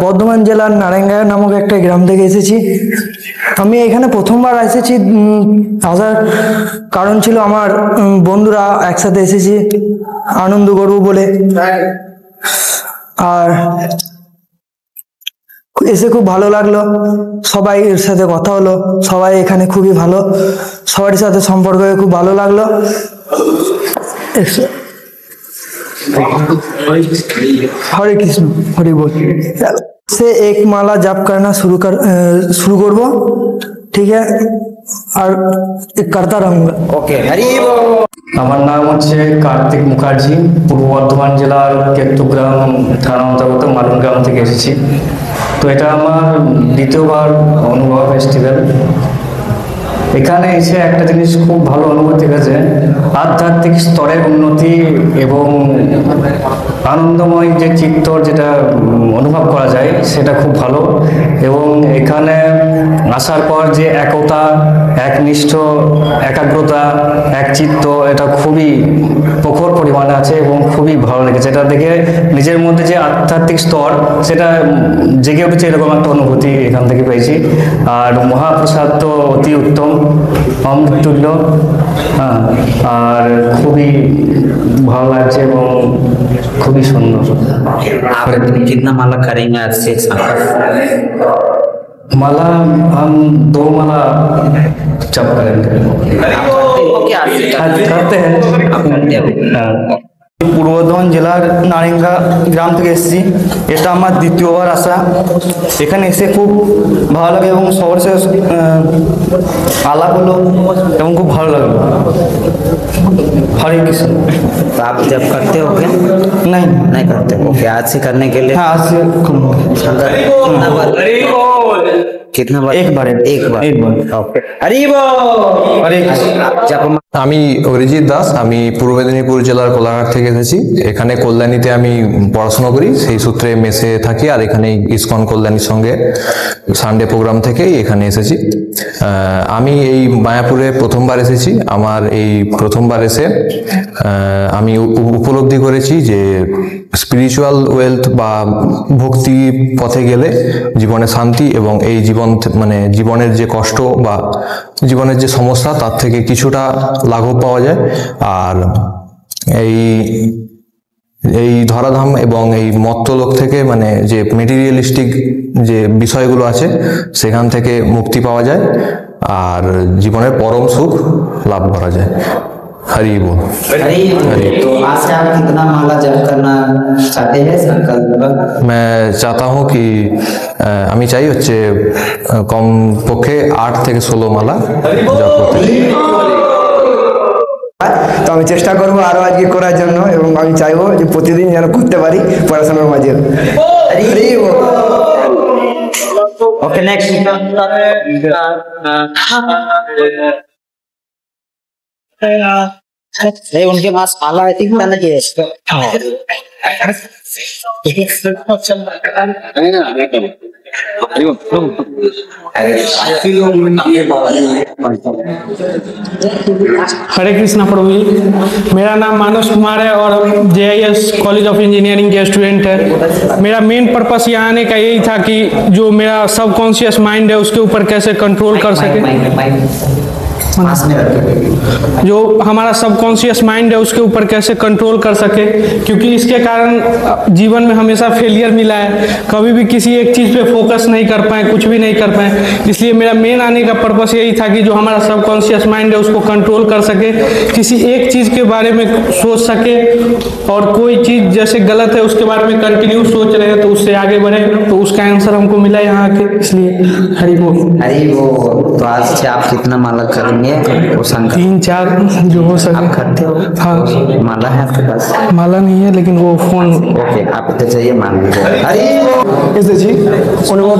বর্ধমান জেলার নারায়ণগা নামক একটা গ্রাম থেকে এসেছি। আমি এখানে প্রথমবার এসেছি, আসার কারণ ছিল আমার বন্ধুরা একসাথে এসেছি আনন্দ করব বলে। আর এসে খুব ভালো লাগলো, সবাই এর সাথে কথা হলো, সবাই এখানে খুবই ভালো, সবার সাথে সম্পর্ক হয়ে খুব ভালো লাগলো। हरे कृष्ण हरि बोल से एक माला जाप करना शुरू करबो, ठीक है, और करता रहूंगा। ओके हरि बोल। আমার নাম হচ্ছে কার্তিক মুখার্জি, পূর্ব বর্ধমান জেলার কেতুগ্রাম থানা অন্তর্গত মালুন গ্রাম থেকে এসেছি। তো এটা আমার দ্বিতীয়বার অনুভব ফেস্টিভ্যাল। এখানে এসে একটা জিনিস খুব ভালো অনুভূতি হয়েছে, আধ্যাত্মিক স্তরের উন্নতি এবং আনন্দময় যে চিত্তর যেটা অনুভব করা যায় সেটা খুব ভালো। এবং এখানে আসার পর যে একতা, একনিষ্ঠ, একাগ্রতা, একচিত্ত, এটা খুবই প্রখর পরিমাণে আছে এবং খুবই ভালো লেগেছে। এটা দেখে নিজের মধ্যে যে আধ্যাত্মিক স্তর সেটা জেগে উঠেছে, এরকম একটা অনুভূতি এখান থেকে পেয়েছি। আর মহাপ্রসাদ তো অতি উত্তম, অমৃতুল্য, হ্যাঁ, আর খুবই ভালো লাগছে এবং খুবই সুন্দর। कितना माला करेंगे आज से? माला हम 2 माला जप करेंगे। करते हैं। পূর্ব বর্ধমান জেলার নারায়ণগা গ্রাম থেকে এসেছি, এটা আমার দ্বিতীয়বার আসা। এখানে এসে খুব ভালো লাগে এবং সবার সাথে আলাপ হলো এবং খুব ভালো লাগলো। हरे कृष्ण। तो आप जब करते हो क्या? नहीं करते हो। ओके, आज से करने के लिए? हाँ, आज से कितना बार? एक बार। ओके हरि बोल। हरे जब আমি অরিজিৎ দাস, আমি পূর্ব মেদিনীপুর জেলার কোলাঘাট থেকে এসেছি। এখানে কল্যাণীতে আমি পড়াশোনা করি, সেই সূত্রে মেসে থাকি। আর এখানে ইসকন কল্যাণীর সঙ্গে সানডে প্রোগ্রাম থেকেই এখানে এসেছি। আমি এই মায়াপুরে প্রথমবার এসেছি। আমার এই প্রথমবার এসে আমি উপলব্ধি করেছি যে স্পিরিচুয়াল ওয়েলথ বা ভক্তি পথে গেলে জীবনে শান্তি এবং এই জীবনের যে কষ্ট বা জীবনের যে সমস্যা তার থেকে কিছুটা লাঘব পাওয়া যায়। আর এই ধরাধাম এবং এই মত্তলোক থেকে যে মেটেরিয়ালিস্টিক যে বিষয়গুলো আছে সেখান থেকে মুক্তি পাওয়া যায় আর জীবনের পরম সুখ লাভ করা যায়। हरि बोल। तो आज से आप कितना माला जप करना चाहते हैं? संकल्प मैं चाहता हूँ कि আমি চাই হচ্ছে কমপক্ষে 8 থেকে 16 মালা জপ করতে। তো আমি চেষ্টা করবো আরো আজকে করার জন্য, এবং আমি চাইবো যে প্রতিদিন যেন করতে পারি পড়াশোনার মাঝে। Okay next. उनके पास माला आई थिंक मैंने किया हरे कृष्णा प्रभु जी, मेरा नाम मानस कुमार है और JIS कॉलेज ऑफ इंजीनियरिंग के स्टूडेंट है। मेरा मेन पर्पस यहाँ आने का यही था कि जो मेरा सबकॉन्शियस माइंड है उसके ऊपर कैसे कंट्रोल कर सके। जो हमारा सबकॉन्शियस माइंड है उसके ऊपर कैसे कंट्रोल कर सके, क्योंकि इसके कारण जीवन में हमेशा फेलियर मिला है। कभी भी किसी एक चीज़ पे फोकस नहीं कर पाए, कुछ भी नहीं कर पाए। इसलिए मेरा मेन आने का पर्पस यही था कि जो हमारा सबकॉन्शियस माइंड है उसको कंट्रोल कर सके, किसी एक चीज़ के बारे में सोच सके और कोई चीज़ जैसे गलत है उसके बारे में कंटिन्यू सोच रहे हैं तो उससे आगे बढ़े। तो उसका आंसर हमको मिला यहाँ के, इसलिए हरि बोल। हरि बोल। तो आज से आप कितना माला करेंगे? 3-4 जो हो सके। आप करते हो? हाँ, माला है आपके पास? माला नहीं है लेकिन वो फोन। ओके, आप इधर जाइए मान लीजिए। এসেছি অনুভব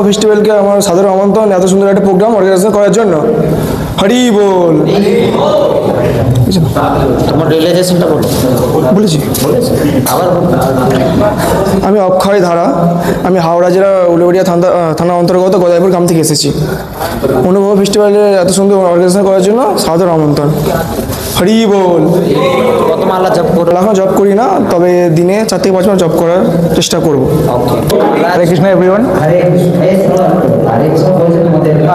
ফেস্টিভ্যালকে আমার সাদর আমন্ত্রণ এত সুন্দর একটা প্রোগ্রাম অর্গানাইজেশন করার জন্য। হরি বল। তোমার রিয়েলাইজেশনটা বলো। বলেছি আবার আমি অক্ষয় ধারা, আমি হাওড়া জেলা উলুবেড়িয়া থানা অন্তর্গত গদাইপুর গ্রাম থেকে এসেছি। অনুভব ফেস্টিভ্যালে এত সুন্দর অর্গানাইজেশন করার জন্য সাদর আমন্ত্রণ। হরি বল। কত মালা জপ করো? এখন জব করি না, তবে দিনে 4 থেকে 5 মাস জব করার চেষ্টা করব। হরে কৃষ্ণ এভরিওয়ান।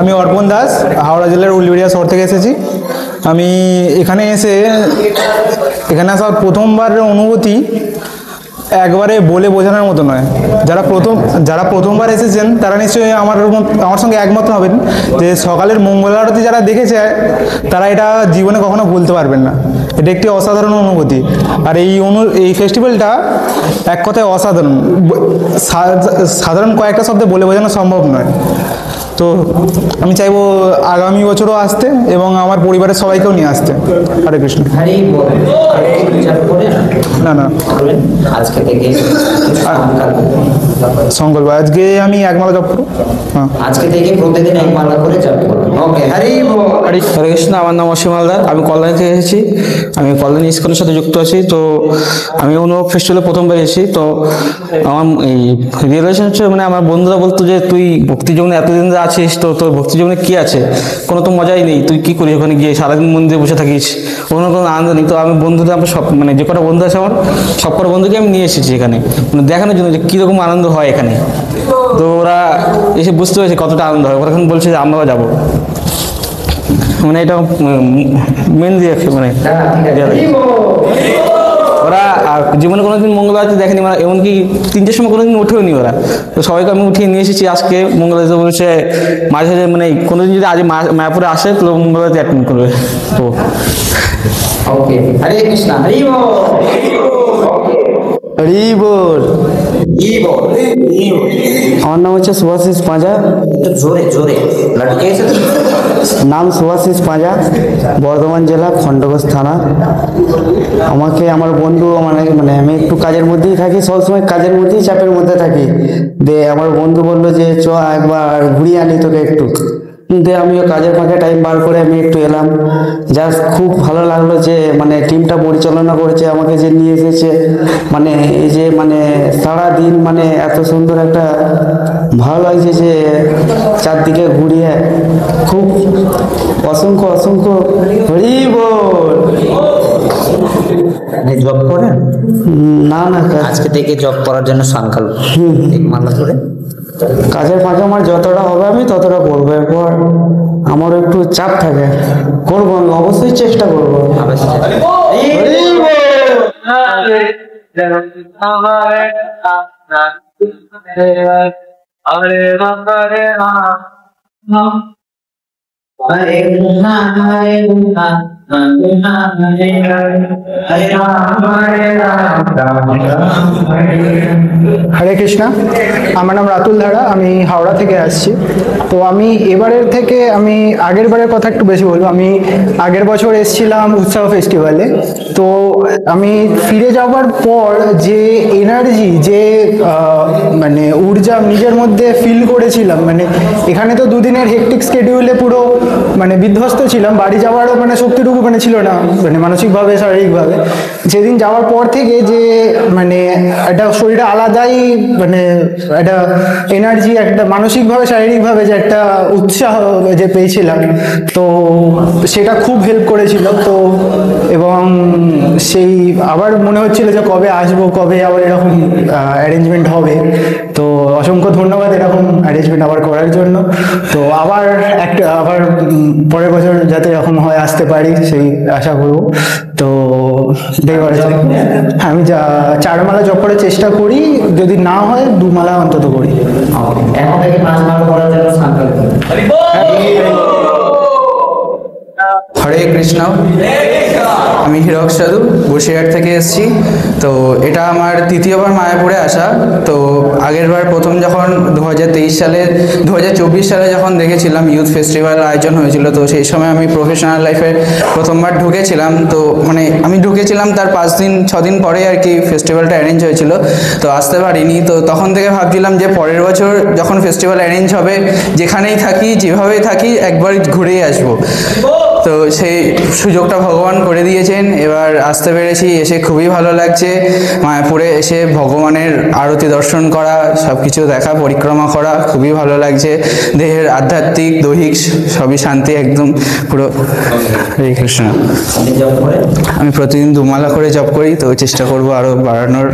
আমি অর্পণ দাস, হাওড়া জেলার উলুবেড়িয়া শহর থেকে এসেছি। আমি এখানে আসার প্রথমবারের অনুভূতি একবারে বলে বোঝানোর মতো নয়। যারা প্রথমবার এসেছেন তারা নিশ্চয়ই আমার সঙ্গে একমত হবেন যে সকালের মঙ্গল আরতি যারা দেখেছে তারা এটা জীবনে কখনো ভুলতে পারবেন না। এটা একটি অসাধারণ অনুভূতি। আর এই ফেস্টিভ্যালটা এক কথায় অসাধারণ, সাধারণ কয়েকটা শব্দে বলে বোঝানো সম্ভব নয়। তো আমি চাইবো আগামী বছরও আসতে এবং আমার পরিবারের সবাইকেও নিয়ে আসতে। হরে কৃষ্ণ। না না আজকে থেকে সংকল্প, আজকে আমি 1 মালা জপ করবো। হ্যাঁ, আজকে থেকে প্রতিদিন 1 মালা করে জপ করো। ওকে, হরি বল। হরে কৃষ্ণ। আমার নাম অসীম হালদার, আমি কল্যাণী থেকে এসেছি। আমি কল্যাণী ইস্কনের সাথে যুক্ত আছি। তো আমি অনুভব ফেস্টিভ্যালে প্রথমবার এসেছি। তো আমার এই রিয়েলাইজেশন হচ্ছে, মানে আমার বন্ধুরা বলতো যে তুই ভক্তি জীবনে এতদিন ধরে আছিস, তো তোর ভক্তি জীবনে কি আছে, কোনো তো মজাই নেই, তুই কি করিস ওখানে গিয়ে, সারাদিন মন্দিরে বসে থাকিস, কোনো আনন্দ নেই। তো আমি বন্ধুদের, আমার সব মানে যে কটা বন্ধু আছে আমার সব কটা বন্ধুকে আমি নিয়ে এসেছি এখানে, মানে দেখানোর জন্য যে কীরকম আনন্দ হয় এখানে। তো ওরা এসে বুঝতে পেরেছে কতটা আনন্দ হয়। ওরা এখন বলছে যে আমরাও যাবো, মানে এটা মেন দিয়ে মানে ওরা জীবনে কোনোদিন মঙ্গল আরতি দেখেনি, মানে এমনকি 3টের সময় কোনোদিন উঠেও নি ওরা। তো সবাইকে আমি উঠিয়ে নিয়ে এসেছি আজকে মঙ্গল আরতি বলছে। মাঝে মাঝে মানে কোনোদিন যদি আজ মায়াপুরে আসে তো মঙ্গল আরতি অ্যাটেন্ড করবে। তো ওকে, হরে কৃষ্ণ। হরি বল। হরি বল। আমার নাম হচ্ছে সুভাশিস পাঁজা। জোরে জোরে লটকে এসে নাম সুভাশিস পাঁজা, বর্ধমান জেলা খণ্ডঘোষ থানা। আমাকে আমার বন্ধু মানে আমি একটু কাজের মধ্যেই থাকি, সবসময় কাজের মধ্যেই চাপের মধ্যে থাকি। আমার বন্ধু বললো যে চ একবার ঘুরিয়ে আনি তোকে একটু। আমিও কাজের ফাঁকে টাইম বার করে আমি একটু এলাম। জাস্ট খুব ভালো লাগলো যে মানে টিমটা পরিচালনা করেছে, আমাকে যে নিয়ে এসেছে, মানে এই যে মানে সারাদিন মানে এত সুন্দর একটা ভালো লাগছে যে চারদিকে ঘুরিয়ে। খুব অসংখ্য অসংখ্য হরি বল। জব করেন? না না, আজকে থেকে জব করার জন্য সংকল্প, 1 মালা করে। কাজের ফাঁকে আমার যতটা হবে আমি ততটা করবো। এরপর আমারও একটু চাপ থাকে, করবো, আমি অবশ্যই চেষ্টা করবো। হরে কৃষ্ণ। আমার নাম রাতুল ধারা, আমি হাওড়া থেকে আসছি। তো আমি এবারের থেকে আমি আগের বারের কথা একটু বেশি বলবো। আমি আগের বছর এসেছিলাম উৎসব ফেস্টিভ্যালে। তো আমি ফিরে যাওয়ার পর যে এনার্জি, যে মানে ঊর্জা নিজের মধ্যে ফিল করেছিলাম, মানে এখানে তো 2 দিনের হেকটিক স্কেডিউলে পুরো মানে বিধ্বস্ত ছিলাম, বাড়ি যাওয়ারও মানে শক্তিটুকু মানে ছিল না, মানে মানসিকভাবে শারীরিকভাবে। সেদিন যাওয়ার পর থেকে যে মানে একটা শরীরে আলাদাই মানে একটা এনার্জি, একটা মানসিকভাবে শারীরিকভাবে যে একটা উৎসাহ যে পেয়েছিলাম, তো সেটা খুব হেল্প করেছিল। তো এবং সেই আবার মনে হচ্ছিল যে কবে আসবো, কবে আবার এরকম অ্যারেঞ্জমেন্ট হবে। তো অসংখ্য ধন্যবাদ এরকম অ্যারেঞ্জমেন্ট আবার করার জন্য। তো আবার পরের বছর যাতে এরকম হয় আসতে পারি সেই আশা করব। তো আমি 4 মালা জপ করার চেষ্টা করি, যদি না হয় 2 মালা অন্তত করি। এখন থেকে 5 মালা করার জন্য সংকল্প। হরে কৃষ্ণ। আমি হীরক সাধু বসিরহাট থেকে এসেছি। তো এটা আমার তৃতীয়বার মায়াপুরে আসা। তো আগের বার প্রথম যখন 2024 সালে যখন দেখেছিলাম ইউথ ফেস্টিভ্যাল আয়োজন হয়েছিল, তো সেই সময় আমি প্রফেশনাল লাইফে প্রথমবার ঢুকেছিলাম। তো মানে আমি ঢুকেছিলাম তার 5-6 দিন পরে আর কি ফেস্টিভ্যালটা অ্যারেঞ্জ হয়েছিল, তো আসতে পারিনি। তো তখন থেকে ভাবছিলাম যে পরের বছর যখন ফেস্টিভ্যাল অ্যারেঞ্জ হবে, যেখানেই থাকি যেভাবেই থাকি একবার ঘুরেই আসবো। তো সেই সুযোগটা ভগবান করে দিয়েছেন, এবার আসতে পেরেছি, এসে খুবই ভালো লাগছে। মায়াপুরে এসে ভগবানের আরতি দর্শন করা, সব কিছু দেখা, পরিক্রমা করা খুবই ভালো লাগছে। দেহের আধ্যাত্মিক দৈহিক সবই শান্তি একদম পুরো। হরে কৃষ্ণ। আমি প্রতিদিন 2 মালা করে জপ করি, তো চেষ্টা করবো আরো বাড়ানোর।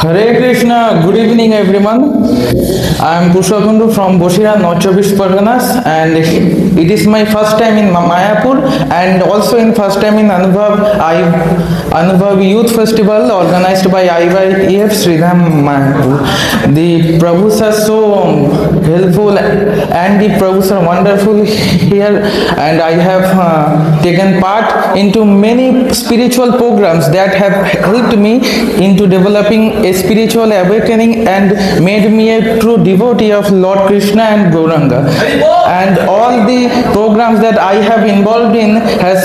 Hare Krishna, good evening everyone. I am Pushpakundu from Boshirat, North Chobbish Parganas, and it is my first time in Mayapur and also in first time in Anubhav Youth Festival organized by IYEF Sridham Mayapur. The Prabhus are so helpful and the Prabhus are wonderful here, and I have taken part into many spiritual programs that have helped me into developing a spiritual awakening and made me a true devotee of Lord Krishna and Gauranga. And all the programs that I have involved in has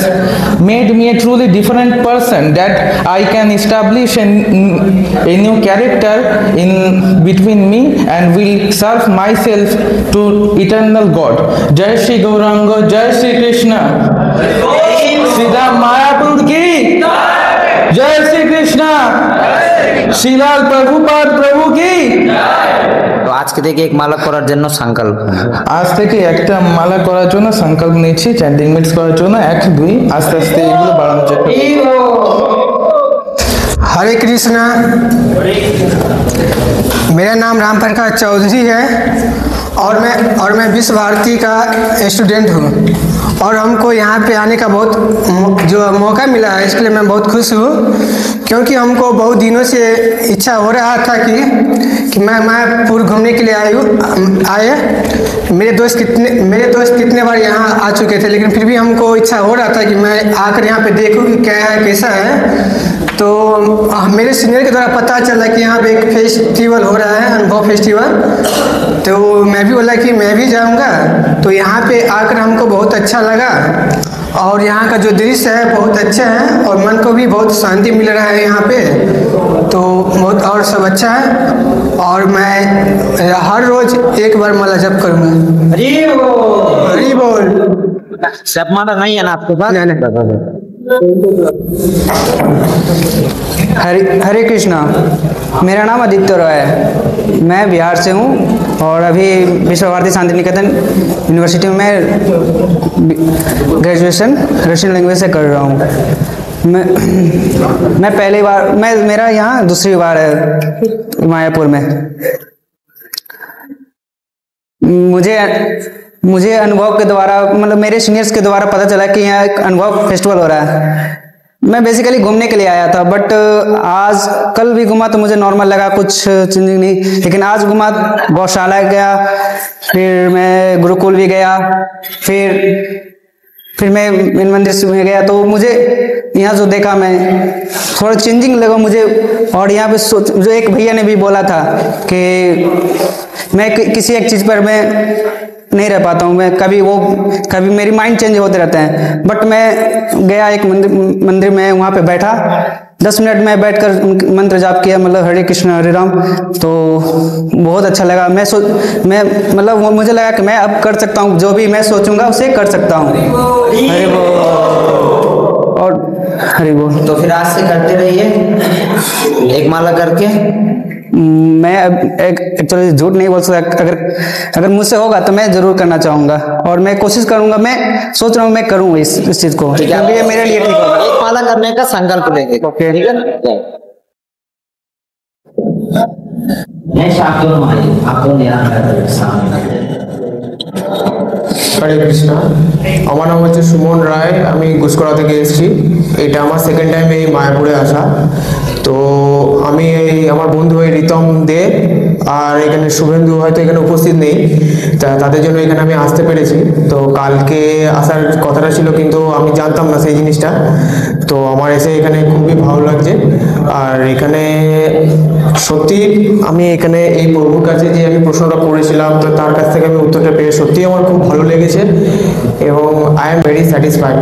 made me a truly different person, that I can establish a new character in between me and will serve myself to eternal God. Jai Shri Gauranga, Jai Shri Krishna. Sridhar Mayapur ki Jai Shri Krishna. Shrilal Prabhupada প্রভু কি। তো আজকে থেকে এক মালা করার জন্য সংকল্প, আজ থেকে একটা মালা করার জন্য সংকল্প নিচ্ছি, চ্যান্টিং মিটস করার জন্য 1, 2 আস্তে আস্তে এগুলো বাড়ানো যায়। हरे कृष्णा। मेरा नाम राम प्रकाश चौधरी है और मैं विश्व भारती का स्टूडेंट हूँ, और हमको यहाँ पे आने का बहुत जो मौका मिला है, इसके लिए मैं बहुत खुश हूँ, क्योंकि हमको बहुत दिनों से इच्छा हो रहा था कि मैं मायापुर घूमने के लिए आए। मेरे दोस्त कितने बार यहाँ आ चुके थे, लेकिन फिर भी हमको इच्छा हो रहा था कि मैं आकर यहाँ पे देखूँ कि क्या है कैसा है। तो मेरे सीनियर के द्वारा पता चला कि यहाँ पे एक फेस्टिवल हो रहा है, अनुभव फेस्टिवल, तो मैं भी बोला कि मैं भी जाऊँगा। तो यहाँ पे आकर हमको बहुत अच्छा लगा, और यहाँ का जो दृश्य है बहुत अच्छा है, और मन को भी बहुत शांति मिल रहा है यहाँ पे, तो बहुत और सब अच्छा है। और मैं हर रोज एक बार माला जप करूँगा। हरि बोल। सब माला नहीं है ना आपके पास? हरे कृष्णा। मेरा नाम आदित्य रॉय है, मैं बिहार से हूँ, और अभी विश्व भारती शांति निकेतन यूनिवर्सिटी में मैं ग्रेजुएशन रशियन लैंग्वेज से कर रहा हूँ। मैं पहली बार, मेरा यहाँ दूसरी बार है मायापुर में। मुझे अनुभव के द्वारा, मतलब मेरे सीनियर्स के द्वारा पता चला कि यहाँ एक अनुभव फेस्टिवल हो रहा है। मैं बेसिकली घूमने के लिए आया था, बट आज कल भी घूमा तो मुझे नॉर्मल लगा, कुछ चेंजिंग नहीं। लेकिन आज घूमा, गौशाला गया, फिर मैं गुरुकुल भी गया, फिर मैं इन मंदिर में गया, तो मुझे यहाँ जो देखा मैं थोड़ा चेंजिंग लगा मुझे। और यहाँ पे जो एक भैया ने भी बोला था कि मैं किसी एक चीज़ पर मैं नहीं रह पाता हूँ, मैं कभी मेरी माइंड चेंज होते रहते हैं। बट मैं गया एक मंदिर में, वहाँ पे बैठा, 10 मिनट में बैठकर मंत्र जाप किया, मतलब हरे कृष्ण हरे राम, तो बहुत अच्छा लगा। मैं मतलब मुझे लगा कि मैं अब कर सकता हूँ, जो भी मैं सोचूंगा उसे कर सकता हूँ। हरे बोल। और हरे बोल। तो फिर आज से करते रहिए एक माला करके। मैं एक्चुअली झूठ नहीं बोल सकता, अगर मुझसे होगा तो मैं जरूर करना चाहूंगा, और मैं कोशिश करूंगा, मैं सोच रहा हूँ मैं करूंगा इस चीज को, क्योंकि ये मेरे लिए ठीक होगा। एक माला करने का संकल्प लेंगे, ठीक है? आप दोनों आइए, आप दोनों यहाँ सामने। হরে কৃষ্ণ। আমার নাম হচ্ছে সুমন রায়, আমি গুসকরা থেকে এসেছি। এটা আমার সেকেন্ড টাইম এই মায়াপুরে আসা। তো আমি আমার বন্ধু রিতম দে আর এখানে শুভেন্দু হয়তো এখানে উপস্থিত নেই, তাদের জন্য এখানে আমি আসতে পেরেছি। তো কালকে আসার কথাটা ছিল, কিন্তু আমি জানতাম না সেই জিনিসটা। তো আমার এসে এখানে খুবই ভালো লাগছে। আর এখানে সত্যি আমি এখানে এই প্রভুর কাছে যে আমি প্রশ্নটা করেছিলাম, তো তার কাছ থেকে আমি উত্তরটা পেয়ে সত্যি আমার খুব ভালো লেগেছে এবং আই এম ভেরি স্যাটিসফাইড।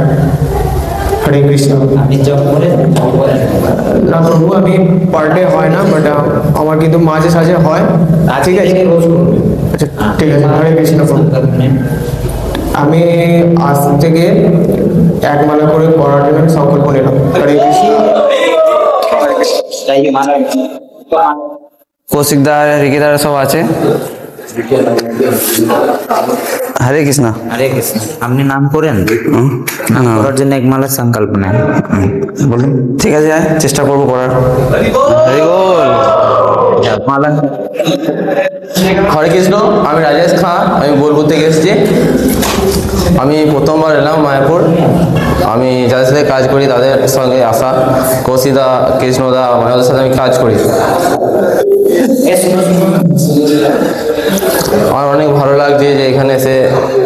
হরে কৃষ্ণ। না প্রভু, আমি পার ডে হয় না, বাট আমার কিন্তু মাঝে সাঝে হয়। ঠিক আছে, আচ্ছা ঠিক আছে। হরে কৃষ্ণ প্রভু। আমি আজ থেকে 1 মালা করে করার জন্য সংকল্প নিলাম। হরে কৃষ্ণ। কৌশিকদা, রিকিদারা সব আছে। হরে কৃষ্ণ। হরে কৃষ্ণ। আপনি নাম করেন, নাম করার জন্য 1 মালার সংকল্প নেন। বলুন। ঠিক আছে, চেষ্টা করবো করার। হরি বল। মালা। হরে কৃষ্ণ। আমি রাজেশ খাঁ, আমি বোলপুর থেকে এসেছি। আমি প্রথমবার এলাম মায়াপুর। আমি যাদের সাথে কাজ করি তাদের সঙ্গে আসা, কৌশিদা, কৃষ্ণদা, ওদের সাথে আমি কাজ করি। আমার অনেক ভালো লাগছে যে এখানে এসে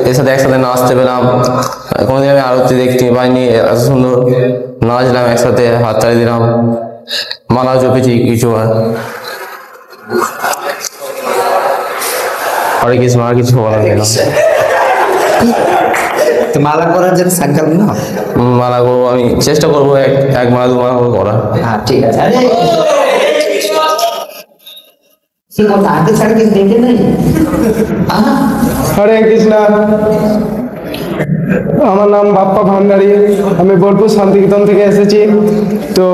এর সাথে একসাথে নাচতে পেলাম। কোনোদিন আমি আরতি দেখতে পাইনি, এত সুন্দর নাচলাম একসাথে, হাততালি দিলাম, মালা জপেছি কিছু। হরে কৃষ্ণ। আর কিছু বলার নেই। তো মালা করার জন্য সংকল্প না, মালা করবো, আমি চেষ্টা করবো 1 মালা 2 মালা করে করা। হ্যাঁ ঠিক আছে। আগে ছাড়া কিছু দেখে নেই। হরে কৃষ্ণ। আমার নাম বাপ্পা ভান্ডারী, আমি বোলপুর শান্তিনিকেতন থেকে এসেছি। তো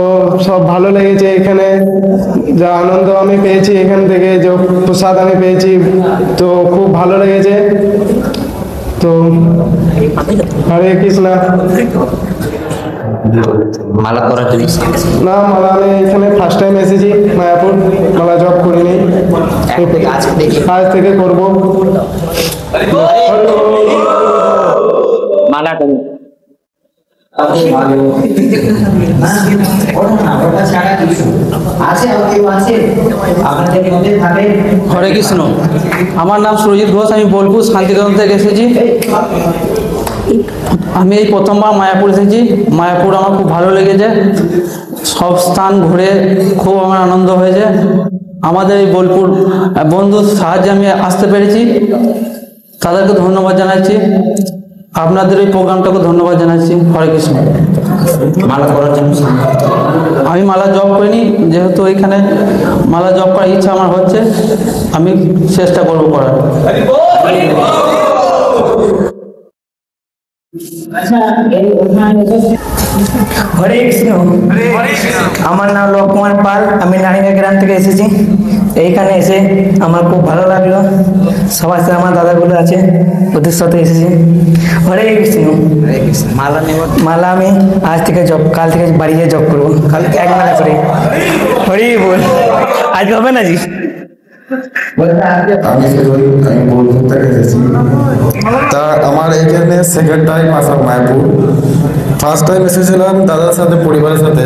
সব ভালো লেগেছে এখানে, যা আনন্দ আমি পেয়েছি এখান থেকে, যে প্রসাদ আমি পেয়েছি, তো খুব ভালো লেগেছে। তো হরে কৃষ্ণ। মালা করার জন্য না, মালা আমি এখানে ফার্স্ট টাইম এসেছি মায়াপুর, মালা জব করিনি, আজ থেকে করবো। মালা করুন। হরে কৃষ্ণ। আমার নাম সুরজিৎ ঘোষ, আমি বোলপুর শান্তিনিকেতন থেকে এসেছি। আমি এই প্রথমবার মায়াপুর এসেছি। মায়াপুর আমার খুব ভালো লেগেছে, সব স্থান ঘুরে খুব আমার আনন্দ হয়েছে। আমাদের এই বোলপুর বন্ধুর সাহায্যে আমি আসতে পেরেছি, তাদেরকে ধন্যবাদ জানাচ্ছি। আপনাদের এই প্রোগ্রামটাকে ধন্যবাদ জানাচ্ছি। হরে কৃষ্ণ। মালা করার জন্য আমি মালা জব করিনি, যেহেতু এখানে মালা জব করার ইচ্ছা আমার হচ্ছে, আমি চেষ্টা করবো করার। হরে কৃষ্ণ। আমার নাম লক্ষ্মণ পাল, আমি নারিঙ্গা গ্রাম থেকে এসেছি। এইখানে এসে আমার খুব ভালো লাগলো, সবার সাথে আমার দাদাগুলো আছে, ওদের সাথে এসেছি। হরে কৃষ্ণ। মালা নেব। মালা আমি আজ থেকে কাল থেকে বাড়ি গিয়ে জব করবো, কাল 1 মালা করে। হরি বল। আজ হবে না জি? আমি বোলপুর থেকে এসেছি। তা আমার এখানে সেকেন্ড টাইম আসা মায়াপুর। ফার্স্ট টাইম এসেছিলাম দাদার সাথে, পরিবারের সাথে,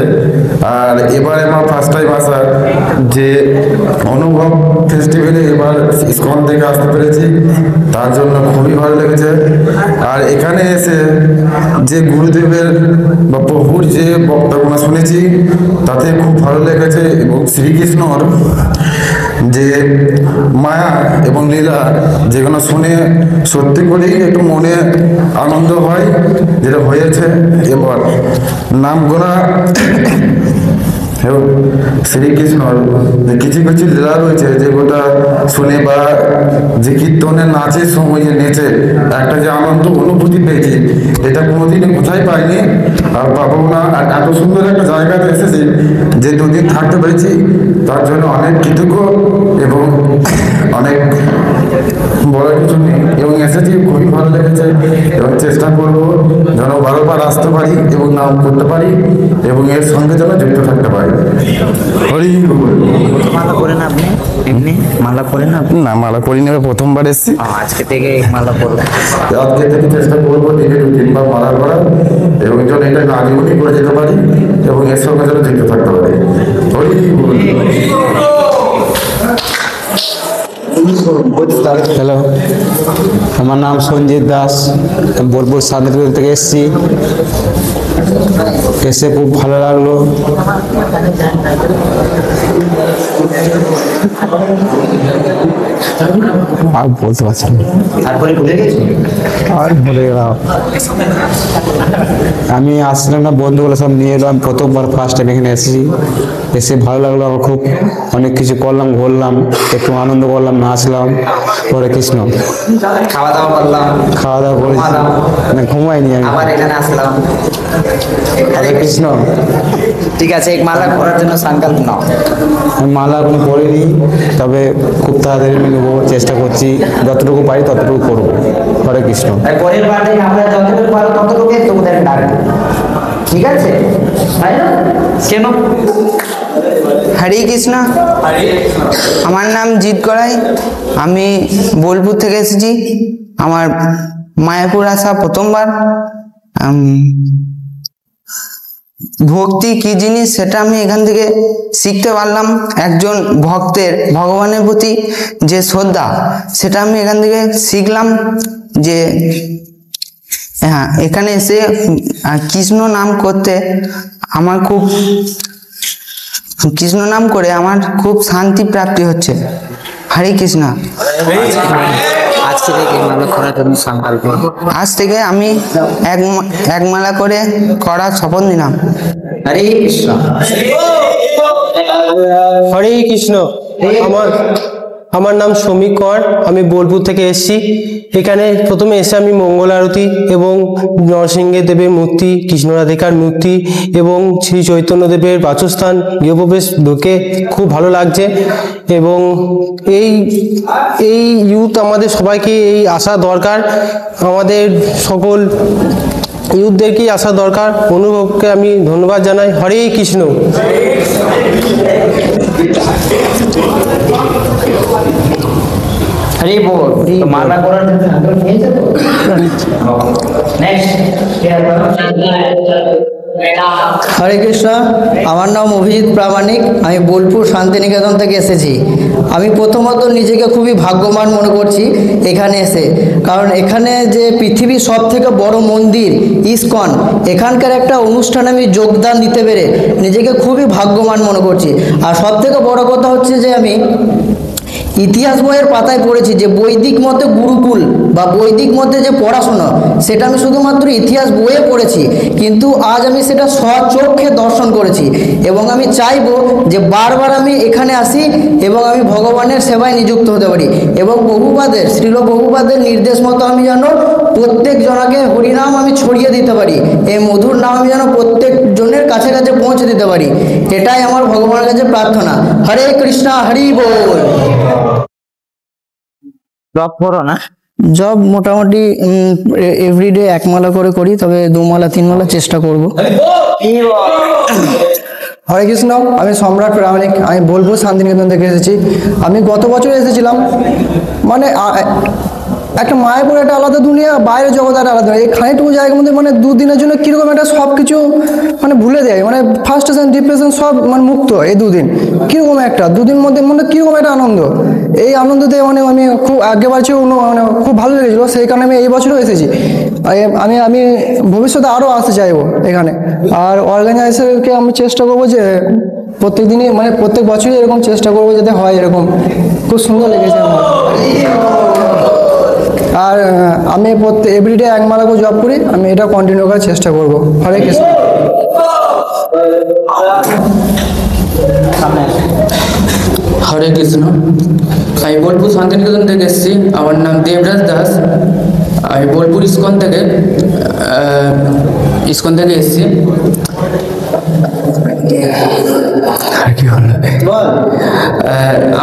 আর এবারে আমার ফার্স্ট টাইম আসার যে অনুভব ফেস্টিভ্যালে এবার ইসকন থেকে আসতে পেরেছি, তার জন্য খুবই ভালো লেগেছে। আর এখানে এসে যে গুরুদেবের বা প্রভুর যে বক্তব্য শুনেছি, তাতে খুব ভালো লেগেছে। এবং শ্রীকৃষ্ণর যে মায়া এবং লীলা, যেগুলো শুনে সত্যি করেই একটু মনে আনন্দ হয়, যেটা হয়েছে। এবার নাম গোনা এবং শ্রীকৃষ্ণর যে কিছু কিছু লীলা রয়েছে, যেগুলো শুনে বা যে কীর্তনের নাচের সময় যে নেচে একটা যে আনন্দ অনুভূতি পেয়েছি, এটা কোনোদিনই কোথায় পাইনি আর পাবো না। আর এত সুন্দর একটা জায়গাতে এসেছি যে 2 দিন থাকতে পেরেছি, তার জন্য অনেক কৃতজ্ঞ এবং অনেক বলার কিছু নেই। এবং এসেছি, খুবই ভালো লেগেছে এবং চেষ্টা করবো যেন বারবার আসতে পারি এবং নাম করতে পারি এবং এর সঙ্গে যেন যুক্ত থাকতে পারি। হরি বল। মালা করেন আপনি এমনি মালা করেন না? না, মালা করিনি, এবার প্রথমবার এসেছি। আজকে থেকে মালা করবো। আজকে থেকে চেষ্টা করবো দিনে 2-3 বার মালা করা, এবং যেন এটাকে আজীবনই করে যেতে পারি এবং এর সঙ্গে যেন যুক্ত থাকতে পারি। হ্যালো, আমার নাম সঞ্জিত দাস, বোলপুর শান্তিপুর থেকে এসেছি। এসে খুব ভালো লাগলো। আর বলতে পারছি না, তারপরে ভুলে গেছি আর ভুলে গেলাম। আমি আসলাম না, বন্ধুগুলো সব নিয়ে এলাম, প্রথমবার ফার্স্ট টাইম এখানে এসেছি। এসে ভালো লাগলো আমার খুব, অনেক কিছু করলাম, ঘুরলাম, একটু আনন্দ করলাম, নাচলাম। হরে কৃষ্ণ। খাওয়া দাওয়া করলাম, খাওয়া দাওয়া করেছি, মানে ঘুমাইনি আমি। আবার এখানে আসলাম। হরে কৃষ্ণ। ঠিক আছে, এক মালা করার জন্য সংকল্প নাও। আমি মালা কোনো পড়িনি, তবে খুব তাড়াতাড়ি আমি নেবো, চেষ্টা করছি, যতটুকু পারি ততটুকু করবো। হরে কৃষ্ণ। পরের বারে আমরা যতটুকু পারো ততটুকু তোমাদের ডাকবো, ঠিক আছে? কেন? হরে কৃষ্ণ। আমার নাম জিৎ গড়াই, আমি বোলপুর থেকে এসেছি। আমার মায়াপুর আসা প্রথমবার। ভক্তি কি জিনিস সেটা আমি এখান থেকে শিখতে পারলাম। একজন ভক্তের ভগবানের প্রতি যে শ্রদ্ধা, সেটা আমি এখান থেকে শিখলাম। যে হ্যাঁ, এখানে এসে কৃষ্ণ নাম করতে আমার খুব, কৃষ্ণ নাম করে আমার খুব শান্তি প্রাপ্তি হচ্ছে। হরে কৃষ্ণ। আজকে থেকে মালা করার জন্য সংকল্প। আজ থেকে আমি এক মালা করে করার শপথ নিলাম। হরে কৃষ্ণ। হরে কৃষ্ণ। আমার নাম সমীক কর, আমি বোলপুর থেকে এসেছি। এখানে প্রথমে এসে আমি মঙ্গল আরতি এবং নরসিংহ দেবের মূর্তি, কৃষ্ণ রাধিকার মূর্তি এবং শ্রী চৈতন্য দেবের বাসস্থান গৃহপ্রবেশ ঢুকে খুব ভালো লাগছে। এবং এই ইউথ আমাদের সবাইকে এই আসা দরকার, আমাদের সকল ইউথদেরকেই আসা দরকার। অনুভবকে আমি ধন্যবাদ জানাই। হরে কৃষ্ণ। হরি বল। মালা করার জন্য সংকল্প নিয়েছে তো? নেক্সট। হরে কৃষ্ণ। আমার নাম অভিজিৎ প্রামাণিক, আমি বোলপুর শান্তিনিকেতন থেকে এসেছি। আমি প্রথমত নিজেকে খুবই ভাগ্যবান মনে করছি এখানে এসে, কারণ এখানে যে পৃথিবীর সব থেকে বড় মন্দির ইসকন, এখানকার একটা অনুষ্ঠানে আমি যোগদান দিতে পেরে নিজেকে খুবই ভাগ্যবান মনে করছি। আর সব থেকে বড় কথা হচ্ছে যে আমি ইতিহাস বইয়ের পাতায় পড়েছি যে বৈদিক মতে গুরুকুল বা বৈদিক মতে যে পড়াশোনা, সেটা আমি শুধুমাত্র ইতিহাস বইয়ে পড়েছি, কিন্তু আজ আমি সেটা স্বচক্ষে দর্শন করেছি। এবং আমি চাইবো যে বারবার আমি এখানে আসি এবং আমি ভগবানের সেবায় নিযুক্ত হতে পারি, এবং বহুপাদের, শ্রীল বহুপাদের নির্দেশ মতো আমি যেন প্রত্যেক জনকে হরিনাম আমি ছড়িয়ে দিতে পারি, এই মধুর নাম আমি যেন প্রত্যেক জনের কাছে কাছে পৌঁছে দিতে পারি। এটাই আমার ভগবানের কাছে প্রার্থনা। হরে কৃষ্ণ। হরি বল। জব করো না? জব মোটামুটি এভরিডে এক মালা করে করি, তবে 2 মালা 3 মালা চেষ্টা করব। হরে কৃষ্ণ। আমি সম্রাট প্রামাণিক, আমি বোলপুর শান্তিনিকেতন থেকে এসেছি। আমি গত বছর এসেছিলাম, মানে একটা মায়াপুর একটা আলাদা দুনিয়া, বাইরের জগৎ একটা আলাদা দুনিয়া। এই খানিকটুকু জায়গার মধ্যে মানে 2 দিনের জন্য কীরকম একটা সব কিছু মানে ভুলে দেয়, মানে ফার্স্টেশন ডিপ্রেশন সব মানে মুক্ত। এই 2 দিন কীরকম একটা 2 দিন মধ্যে মানে কীরকম একটা আনন্দ, এই আনন্দতে মানে আমি খুব আগেবার চেয়েও মানে খুব ভালো লেগেছিলো, সেই কারণে আমি এই বছরও এসেছি। আমি ভবিষ্যতে আরও আসতে চাইবো এখানে। আর অর্গানাইজারকে আমি চেষ্টা করবো যে প্রত্যেক দিনই মানে প্রত্যেক বছরই এরকম চেষ্টা করবো যাতে হয় এরকম। খুব সুন্দর লেগেছে আমার। আর আমি এভরিডে 1 মালা করে জব করি, আমি এটা কন্টিনিউ করার চেষ্টা করবো। হরে কৃষ্ণ। হরে কৃষ্ণ। আমি বোলপুর শান্তিনিকেতন থেকে এসেছি। আমার নাম দেবরাজ দাস, আমি বোলপুর ইসকন থেকে এসেছি।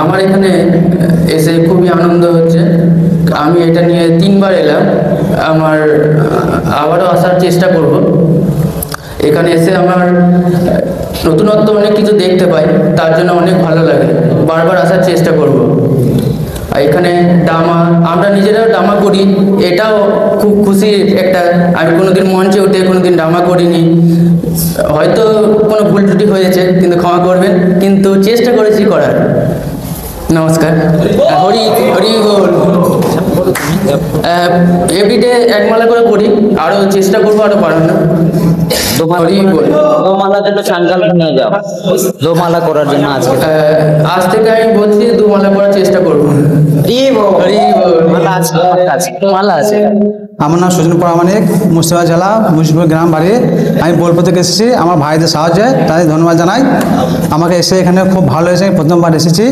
আমার এখানে এসে খুবই আনন্দ হচ্ছে। আমি এটা নিয়ে 3 বার এলাম, আমার আবারও আসার চেষ্টা করব। এখানে এসে আমার নতুনত্ব অনেক কিছু দেখতে পাই, তার জন্য অনেক ভালো লাগে। বারবার আসার চেষ্টা করব। আর এখানে ডামা, আমরা নিজেরাও ডামা করি, এটাও খুব খুশির একটা। আমি কোনোদিন মঞ্চে উঠে কোনোদিন ডামা করিনি, হয়তো কোনো ভুল ত্রুটি হয়েছে, কিন্তু ক্ষমা করবেন, কিন্তু চেষ্টা করেছি করার। নমস্কার। হরি হরি বল। এভরিডে এক মালা করে করি, আরো চেষ্টা করবো আরো বাড়ানো। হরি বল। দো মালার জন্য সংকল্প নিয়ে যাও, দো মালা করার জন্য আজ থেকে আমি বলছি 2 মালা করার চেষ্টা করবো। মালা আছে। আমার নাম সুজন প্রামাণিক, মুর্শিদাবাদ জেলা মুর্শিদাবাদ গ্রাম বাড়ি। আমি বোলপুর থেকে এসেছি, আমার ভাইদের সাহায্যে, তাদের ধন্যবাদ জানাই। আমাকে এসে এখানে খুব ভালো হয়েছে, প্রথমবার এসেছি।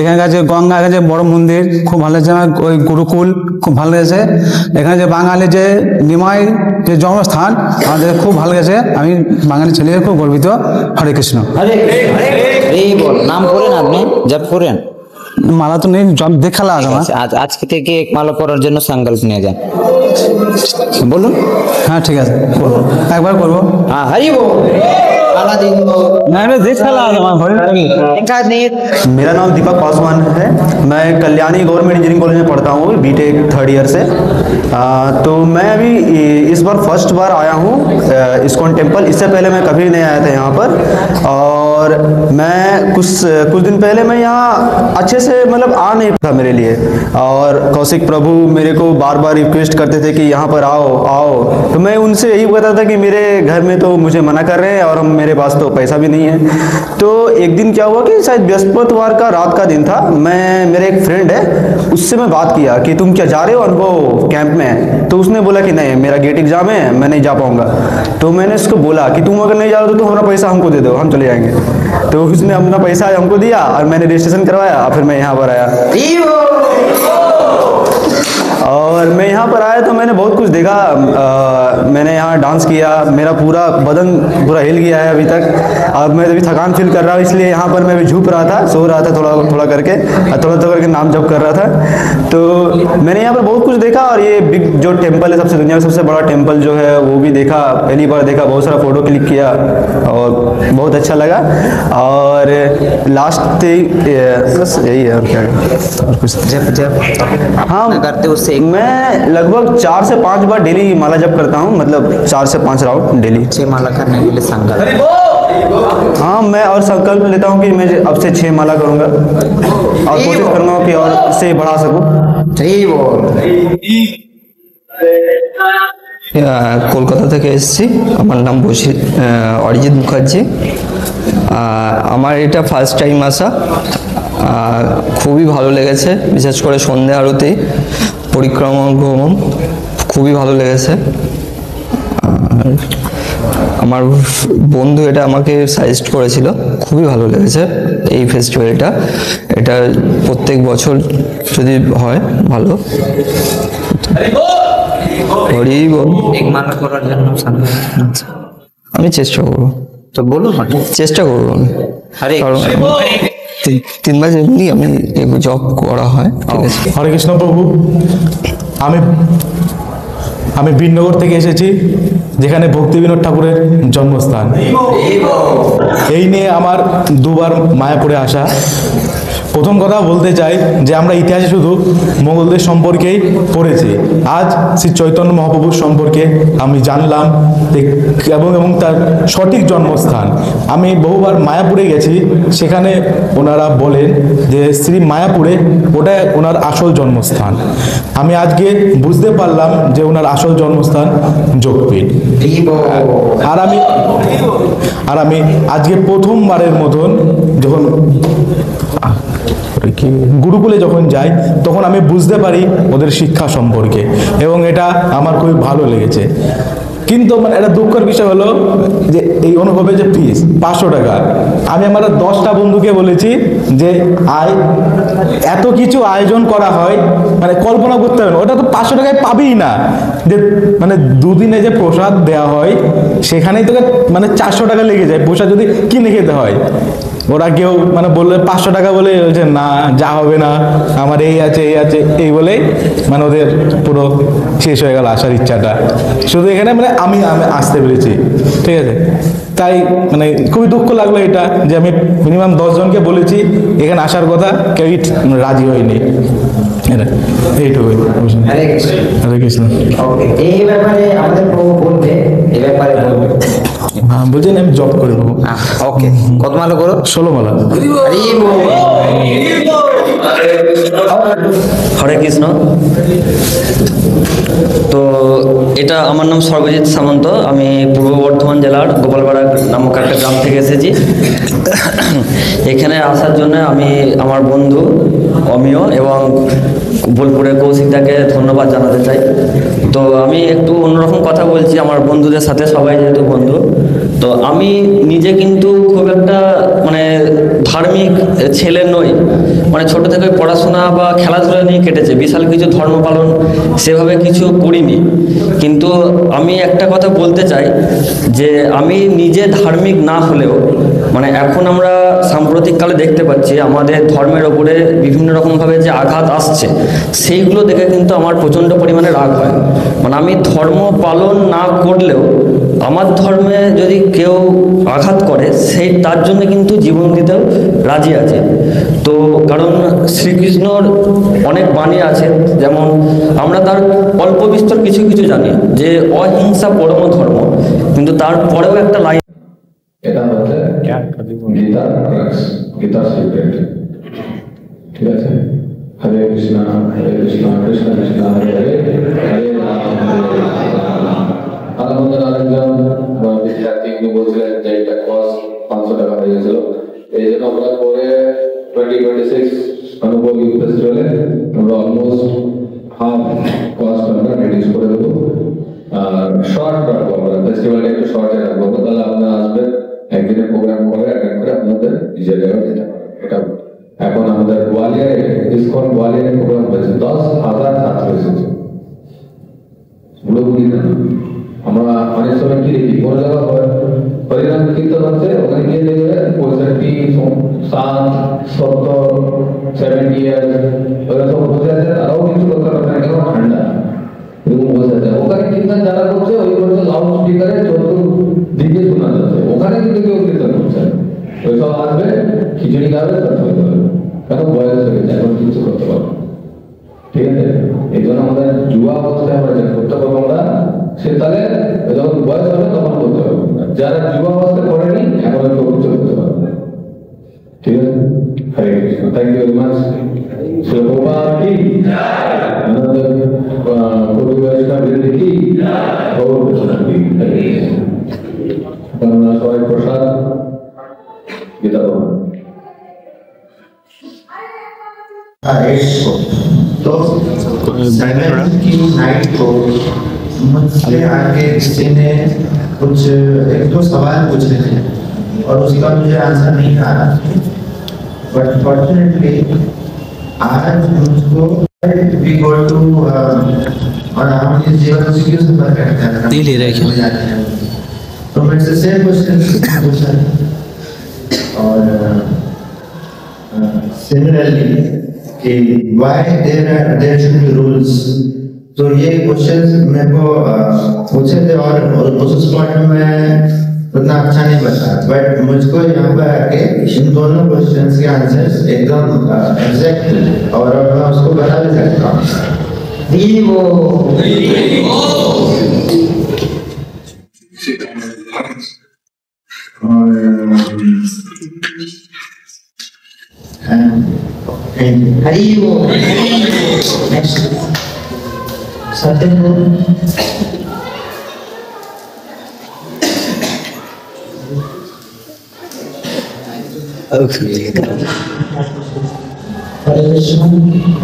এখানকার যে গঙ্গা, যে বড় মন্দির খুব ভালো হয়েছে, আমার ওই গুরুকুল খুব ভালো লেগেছে। এখানে যে বাঙালি যে নিমাই যে জন্মস্থান আমাদের খুব ভালো গেছে। আমি বাঙালি ছেলে খুব গর্বিত। হরে কৃষ্ণ। নাম করেন আপনি, জপ করেন? মালা তো নেই, জব দেখালা আমার। আজকে থেকে এক মালা করার জন্য সংকল্প নিয়ে যান, বলুন। হ্যাঁ ঠিক আছে, একবার করবো। হ্যাঁ, হরি বল। मेरा नाम दीपक पासवान है। मैं कल्याणी गवर्नमेंट इंजीनियरिंग कॉलेज में पढ़ता हूँ, बीटेक 3rd ईयर से। तो मैं अभी इस बार फर्स्ट बार आया हूँ इस्कॉन टेम्पल। इससे पहले मैं कभी नहीं आया था यहाँ पर। और मैं कुछ दिन पहले मैं यहाँ अच्छे से मतलब आ नहीं था मेरे लिए। और कौशिक प्रभु मेरे को बार बार रिक्वेस्ट करते थे कि यहाँ पर आओ आओ, तो मैं उनसे यही कहता था कि मेरे घर में तो मुझे मना कर रहे हैं और मेरे पास तो पैसा भी नहीं है। तो एक दिन क्या हुआ कि शायद बृहस्पतिवार का रात का दिन था, मेरे एक फ्रेंड है, उससे मैं बात किया कि तुम क्या जा रहे हो अनुभव कैंप में? तो उसने बोला कि नहीं, मेरा गेट एग्जाम है, मैं नहीं जा पाऊंगा। तो मैंने उसको बोला कि तुम अगर नहीं जा रहे हो तो हमारा पैसा हमको दे दो, हम चले जाएंगे। तो उसने अपना पैसा हमको दिया और मैंने रजिस्ट्रेशन करवाया, फिर मैं यहाँ पर आया। और मैं यहाँ पर आया तो मैंने बहुत कुछ देखा। मैंने यहाँ डांस किया, मेरा पूरा बदन पूरा हिल गया है अभी तक। और मैं अभी थकान फील कर रहा हूँ, इसलिए यहाँ पर मैं भी झुक रहा था, सो रहा था थोड़ा थोड़ा करके, थोड़ा थोड़ा करके नाम जप कर रहा था। तो मैंने यहाँ पर बहुत कुछ देखा। और ये बिग जो टेम्पल है, सबसे दुनिया में सबसे बड़ा टेम्पल जो है, वो भी देखा, पहली बार देखा। बहुत सारा फोटो क्लिक किया और बहुत अच्छा लगा। और लास्ट बस यही है, और क्या और कुछ जब हाँ करते उससे मैं लगभग 4 से 5 बार डेली माला जप करता हूँ, मतलब 4 से 5 राउंड डेली। 6 माला करने के लिए संकल्प। हाँ, मैं और संकल्प लेता हूँ कि मैं अब से 6 माला करूँगा और कोशिश करूँगा कि और इससे बढ़ा सकूँ। কলকাতা থেকে এসেছি, আমার নাম অরিজিৎ মুখার্জি। আমার এটা ফার্স্ট টাইম আসা, খুবই ভালো লেগেছে, বিশেষ করে সন্ধ্যা আরতি, পরিক্রমা ভ্রমণ খুবই ভালো লেগেছে। আমার বন্ধু এটা আমাকে সাজেস্ট করেছিল, খুবই ভালো লেগেছে এই ফেস্টিভ্যালটা। এটা প্রত্যেক বছর যদি হয় ভালো। হরি বল। এক মালা করার জন্য আমি চেষ্টা করবো, তো বলুন, চেষ্টা করবো আমি। কারণ 3 মাস এমনি আমি জব করা হয়। ঠিক আছে। হরে কৃষ্ণ প্রভু। আমি বীরনগর থেকে এসেছি, যেখানে ভক্তি বিনোদ ঠাকুরের জন্মস্থান। এই নিয়ে আমার 2বার মায়াপুরে আসা। প্রথম কথা বলতে চাই যে আমরা ইতিহাসে শুধু মোগলদের সম্পর্কেই পড়েছি, আজ শ্রী চৈতন্য মহাপ্রভুর সম্পর্কে আমি জানলাম এবং তার সঠিক জন্মস্থান। আমি বহুবার মায়াপুরে গেছি, সেখানে ওনারা বলেন যে শ্রী মায়াপুরে ওটাই ওনার আসল জন্মস্থান। আমি আজকে বুঝতে পারলাম যে ওনার আসল জন্মস্থান যোগপীঠ। আর আমি আজকে প্রথমবারের মতন যখন গুরুকুলে যখন যাই, তখন আমি বুঝতে পারি ওদের শিক্ষা সম্পর্কে, এবং এটা আমার খুবই ভালো লেগেছে। কিন্তু মানে একটা দুঃখের বিষয় হলো যে এই অনুভবে যে ফিস 500 টাকা। আমি আমার 10টা বন্ধুকে বলেছি যে এত কিছু আয়োজন করা হয়, মানে কল্পনা করতে হবে না, ওটা তো 500 টাকায় পাবেই না। যে মানে 2 দিনে যে প্রসাদ দেওয়া হয়, সেখানেই তোকে মানে 400 টাকা লেগে যায় প্রসাদ যদি কিনে খেতে হয়। ওরা কেউ মানে বললে 500 টাকা বলে বলছে না যা হবে না, আমার এই আছে এই বলেই মানে ওদের পুরো শেষ হয়ে গেল আসার ইচ্ছাটা। শুধু এখানে মানে আমি আসতে পেরেছি, ঠিক আছে। তাই মানে খুবই দুঃখ লাগলো এটা যে আমি মিনিমাম 10 জনকে বলেছি এখানে আসার কথা, কেউই রাজি হয়নি। এইটুকুই। হরে কৃষ্ণ। এই ব্যাপারে আমাদের প্রভু বলবে, এই ব্যাপারে বলবে। হ্যাঁ বলছেন আমি জব করে দেবো। ওকে, কত মালা করো? 16 মালা। হরে কৃষ্ণ। তো এটা আমার নাম সর্বজিৎ সামন্ত, আমি পূর্ব বর্ধমান জেলার গোপালপাড়া নামক একটা গ্রাম থেকে এসেছি। এখানে আসার জন্য আমি আমার বন্ধু অমিয় এবং বোলপুরের কৌশিকদাকে ধন্যবাদ জানাতে চাই। তো আমি একটু অন্যরকম কথা বলছি আমার বন্ধুদের সাথে, সবাই যেহেতু বন্ধু। তো আমি নিজে কিন্তু খুব একটা মানে ধার্মিক ছেলে নই, মানে ছোট থেকে পড়াশোনা বা খেলাধুলা নিয়ে কেটেছে, বিশাল কিছু ধর্ম পালন সেভাবে কিছু করিনি। কিন্তু আমি একটা কথা বলতে চাই যে আমি নিজে ধার্মিক না হলেও মানে এখন আমরা সাম্প্রতিককালে দেখতে পাচ্ছি আমাদের ধর্মের ওপরে বিভিন্ন রকমভাবে যে আঘাত আসছে, সেইগুলো দেখে কিন্তু আমার প্রচণ্ড পরিমাণে রাগ হয়। মানে আমি ধর্ম পালন না করলেও আমার ধর্মে যদি কেউ আঘাত করে সেই তার জন্য কিন্তু জীবন দিতেও রাজি আছে। তো কারণ শ্রীকৃষ্ণর অনেক বাণী আছে, যেমন আমরা তার অল্প বিস্তর কিছু কিছু জানি যে অহিংসা পরম ধর্ম, কিন্তু তারপরেও একটা লাইন এটা হচ্ছে গীতার সিক্রেট, ঠিক আছে। হরে কৃষ্ণ কৃষ্ণ কৃষ্ণ হরে হরে, হরে রাম হরে রাম। আর আমাদের আরেকজন বিদ্যার্থী বলছিলেন যে এটা কস্ট 500 টাকা হয়ে গেছিল, এই জন্য আমরা পরে 2026 অনুভব ইউথ ফেস্টিভ্যালে আমরা অলমোস্ট হাফ কস্ট আমরা রিডিউস করে দেবো। আর শর্ট রাখবো, আমরা ফেস্টিভ্যালটা একটু শর্টে রাখবো, তাহলে আপনারা আসবেন, একদিনের প্রোগ্রাম করে অ্যাটেন্ড করে আপনাদের নিজের জায়গায় যেতে পারবেন। এটা এখন আমাদের গোয়ালিয়ারে ইসকন গোয়ালিয়ারে প্রোগ্রাম হয়েছে, 10,000 ছাত্র এসেছে। পুরোপুরি না, আমরা অনেক সময় কি দেখি কোনো জায়গা হরিনাম কীর্তন হচ্ছে, ওখানে গিয়ে দেখবে 65, 60, 70, 70 ইয়ার্স ওরা সব বসে আছে, তারাও কিছু করতে পারবে না, কেন ঠান্ডা এরকম বসে আছে। ওখানে কীর্তন যারা করছে ওই করছে লাউড স্পিকারে চতুর্দিকে শোনা যাচ্ছে, ওখানে কিন্তু কেউ কীর্তন করছে। ওই সব আসবে, খিচুড়ি খাবে, সব করবে, কেন বয়স হয়ে গেছে, এখন কিছু করতে পারবে, ঠিক আছে। এই জন্য আমাদের যুবা অবস্থায় আমরা যেটা করতে পারবো আমরা, সে তাহলে যখন বয়স হবে তখন করতে পারবো। যারা যুবা অবস্থায় করেনি এখন কেউ কিছু করতে পারবে, ঠিক আছে। Hare Krishna, thank you very much. শিলপ্রপাত কি আমাদের কবি বৈষ্ণব বৃন্দ কি গৌর কৃষ্ণ কি। আমরা সবাই প্রসাদ গীতা পাবো। तो 7 की नाइट को मुझसे आके किसी ने कुछ 1-2 सवाल पूछे थे और उसका मुझे आंसर नहीं आ रहा, बट फॉर्चुनेटली आज मुझको वी गो टू और हम इस जीवन से क्यों सफर करते हैं, नहीं ले रहे हैं, तो मैं से सेम क्वेश्चन पूछा और सिमिलरली कि why there should be rules, तो ये क्वेश्चंस मेरे को पूछे थे और उस स्पॉट में मैं उतना अच्छा नहीं बता, बट मुझको यहाँ पे आके इन दोनों क्वेश्चंस के आंसर्स एकदम एग्जैक्ट और मैं उसको बता भी सकता हूँ। हरी वो नेक्स्ट सत्यम हरे कृष्ण,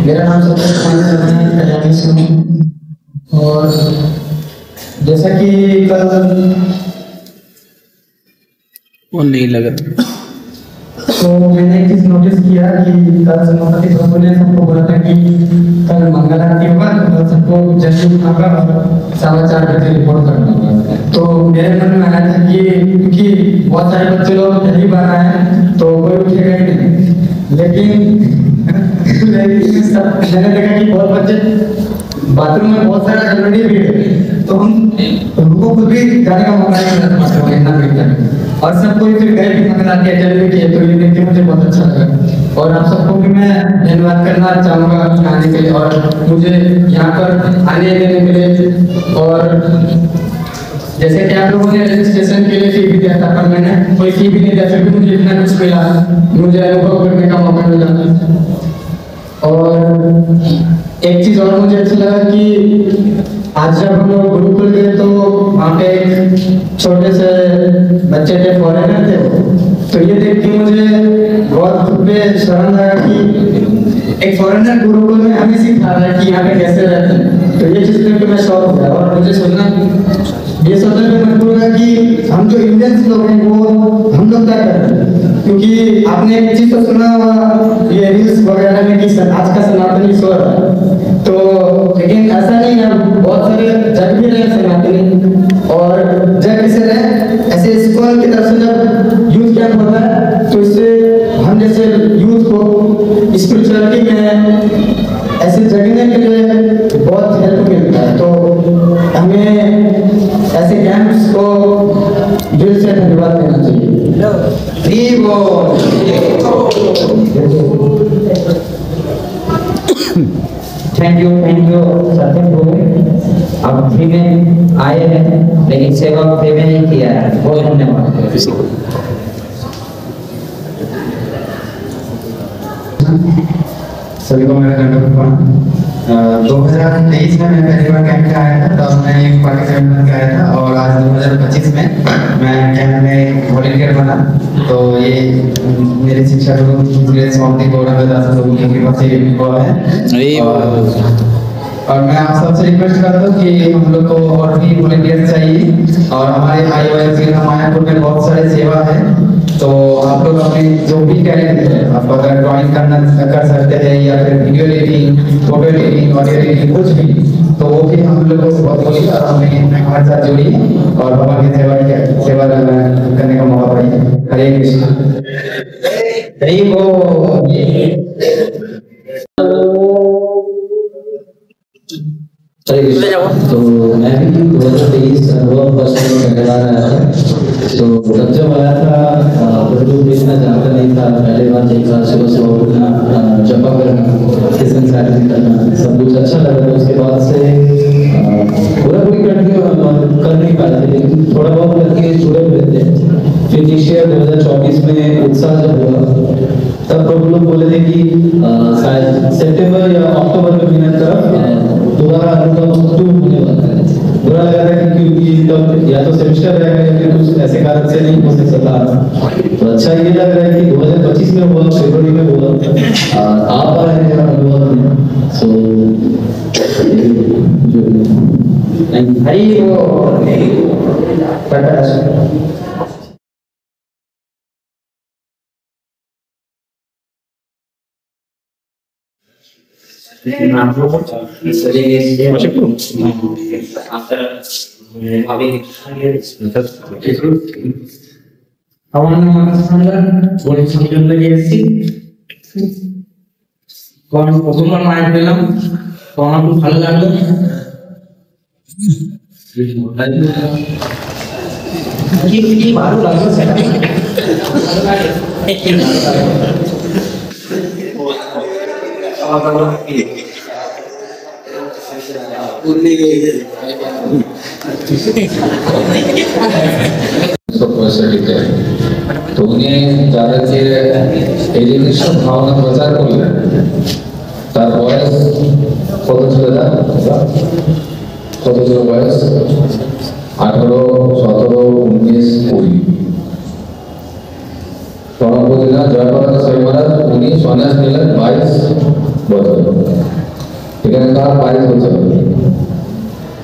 मेरा नाम सत्यम कुमार है, मैं कल्याणी से हूँ। और जैसा कि कल वो नहीं लगा, तो मैंने एक चीज नोटिस किया कि कल सभापति प्रभु ने सबको बोला था कि कल मंगल आरती होगा, तो सबको जल्दी उठाकर 4:15 बजे रिपोर्ट करना होगा। तो मेरे मन में आया था कि क्योंकि बहुत सारे बच्चे लोग नहीं बन रहे हैं तो कोई उठेगा ही नहीं, लेकिन मैंने देखा कि बहुत बच्चे बाथरूम में बहुत सारा ऑलरेडी भीड़ है, तो हमको खुद भी जाने का मौका नहीं मिला बाथरूम में इतना भीड़ था, और सब कोई फिर गए भी मगर आके चले भी किए, तो ये देख के मुझे बहुत अच्छा लगा। और आप सबको भी मैं धन्यवाद करना चाहूँगा आने के लिए और मुझे यहाँ पर आने देने के लिए। और जैसे कि आप लोगों ने रजिस्ट्रेशन के लिए फी भी दिया था, पर मैंने कोई फी भी नहीं दिया, फिर भी मुझे इतना कुछ मिला, मुझे अनुभव करने का मौका मिला। और एक चीज और मुझे अच्छा लगा कि आज जब हम लोग गुरुकुल गए तो वहाँ पे एक छोटे से बच्चे थे, फॉरेनर थे, तो ये देख के मुझे बहुत खुद पे शर्म लगा कि एक फॉरेनर गुरुकुल में हमें सिखा रहा है कि यहाँ पे कैसे रहते हैं, तो ये चीज देख के मैं शौक हो गया। और मुझे सोचना ये सोचने पे मजबूर हुआ कि हम जो इंडियंस लोग हैं वो हम लोग क्या कर रहे हैं, क्योंकि आपने एक चीज तो सुना होगा ये रील्स वगैरह में कि आज का सनातनी सो रहा है, तो लेकिन ऐसा नहीं है, बहुत सारे जग भी रहे सनातनी, और जग कैसे रहे, ऐसे स्कूल की तरफ से जब यूथ कैंप होता है तो इससे हम जैसे यूथ को स्पिरिचुअलिटी में ऐसे जगने के लिए बहुत हेल्प मिलता है, तो हमें ऐसे कैंप्स को दिल से धन्यवाद देना चाहिए। थैंक यू सत्यम भोग, आप फ्री में आए हैं लेकिन सेवा फ्री में नहीं किया है, बहुत धन्यवाद। सभी को मेरा दंडवत 2023 में मैं पहली बार कैंप में आया था, तब मैं एक पार्टिसिपेंट बन के आया था, और आज 2025 में मैं कैंप में वॉलंटियर बना, तो ये मेरे शिक्षा गुरु स्वामी गौरव दास लोगों की कृपा से हुआ है। और मैं आप सबसे रिक्वेस्ट करता हूँ कि हम लोग को और भी वॉलंटियर चाहिए, और हमारे IOS मायापुर में बहुत सारे सेवा है, तो आप लोग अपने जो भी टैलेंट है, आप अगर ड्राइंग करना कर सकते हैं या फिर video editing, photo editing, audio editing, कुछ भी, तो वो भी हम लोग को बहुत बोलिए और हमें हमारे साथ जोड़िए और बाबा की सेवा करने का मौका पाइए। हरे कृष्ण। तो मैं भी 2023 अनुभव फर्स्ट टाइम करने वाला आया था, तो जब आया था तो इतना जानता नहीं था, पहले बार देखा सुबह सुबह उठना, जपा करना, किसन साधन करना, सब कुछ अच्छा लगा था। उसके बाद से पूरा पूरी कर नहीं पाए थे, लेकिन थोड़ा बहुत करके जुड़े हुए थे। फिर नेक्स्ट ईयर 2024 में उत्साह जब हुआ तब प्रभु लोग बोले थे कि शायद सितंबर या अक्टूबर में मेहनत तरफ दोबारा अनुभव टू होने वाला है। बुरा लगा था क्योंकि तब या तो सेमेस्टर रहेगा या फिर कुछ ऐसे कारण से नहीं हो सकता, तो अच्छा ये लग रहा है कि 2025 में हुआ, फरवरी में हुआ, आप आ रहे हैं अनुभव में, सो हरी वो আমার নাম আকাশ সান্দার, গণিত সংযোগ থেকে এসেছি। আমি প্রথমবার মাইক পেলাম, তো আমার খুব ভালো লাগলো। কি ভালো লাগলো সেটা তো উনি যাদের যে এডুকেশন ভাবনা প্রচার করলেন, তার বয়স কত ছিল? কত ছিল বয়স? 18, 17, 19, 20। প্রণবদিনা জয়প্রকাশ স্বামী মহারাজ উনি সন্ন্যাস নিলেন 22 বছর। এখানে কার 22 বছর?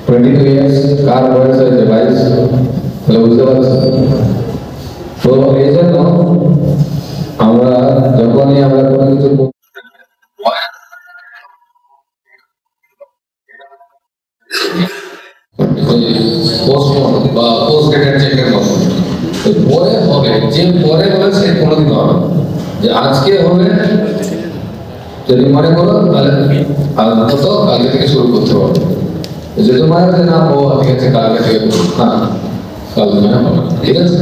22 ইয়ার্স। কার বয়স হয়েছে 22? তাহলে বুঝতে পারছি। তো এই জন্য আমরা যখনই আমরা কোনো কিছু পোস্ট বা পোস্ট গ্রেডেড চেকের কথা পরে হবে, যে পরে হবে সে কোনোদিন হবে না। যে আজকে হবে যদি মনে করো তাহলে আপাতত কালকে থেকে শুরু করতে পারবে। যদি মনে হয় না ও ঠিক আছে কালকে থেকে না, কালকে মানে হবে না, ঠিক আছে।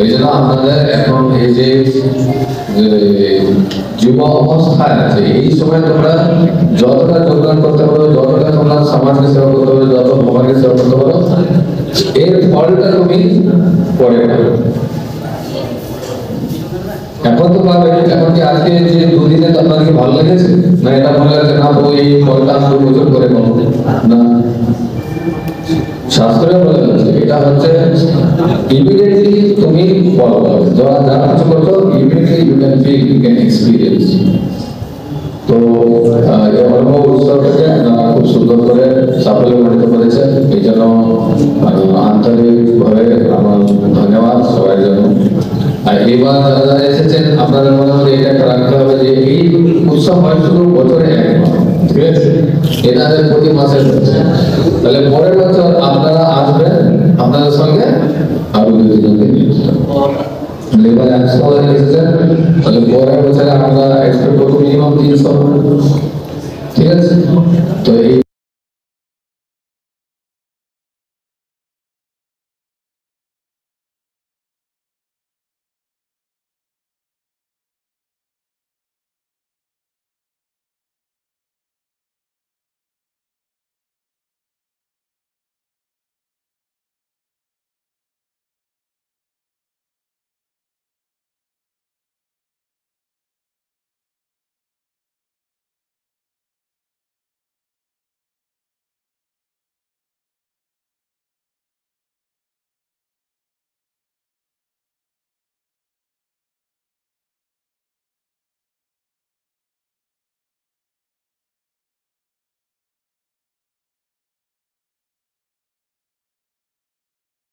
এই জন্য আপনাদের এখন এই যে যুব অবস্থায় আছে এই সময় তোমরা যতটা যোগদান করতে পারো, যতটা তোমরা সমাজকে সেবা করতে পারো, যত ভগবানকে সেবা করতে পারো, এর ফলটা তুমি পরে পাবে। এখন তো পাবে, এখন কি আজকে যে দুদিনে আপনার কি ভালো লেগেছে না? এটা মনে লাগছে না ওই ফলটা 2 বছর পরে পাবো না, শাস্ত্রে বলা হচ্ছে এটা হচ্ছে ইমিডিয়েটলি তুমি ফল পাবে। যারা যারা কিছু করছো immediately you can feel, you can experience. তো এই অর্ম উৎসবটাকে খুব সুন্দর করে সাফল্যমণ্ডিত করেছে, এই জন্য আন্তরিকভাবে আমার ধন্যবাদ সবার জন্য। আর এবার যারা যারা এসেছেন আপনাদের মধ্যে এটা একটা রাখতে হবে যে এই উৎসব হয় শুধু বছরে একবার, ঠিক আছে? এনাদের প্রতি মাসে হচ্ছে, তাহলে পরের বছর আপনারা আসবেন আপনাদের সঙ্গে আরো 2-3জনকে নিয়ে এবার 100 এসেছেন, তাহলে পরের বছরে আমরা এক্সপেক্ট করবো মিনিমাম 300, ঠিক আছে? তো এই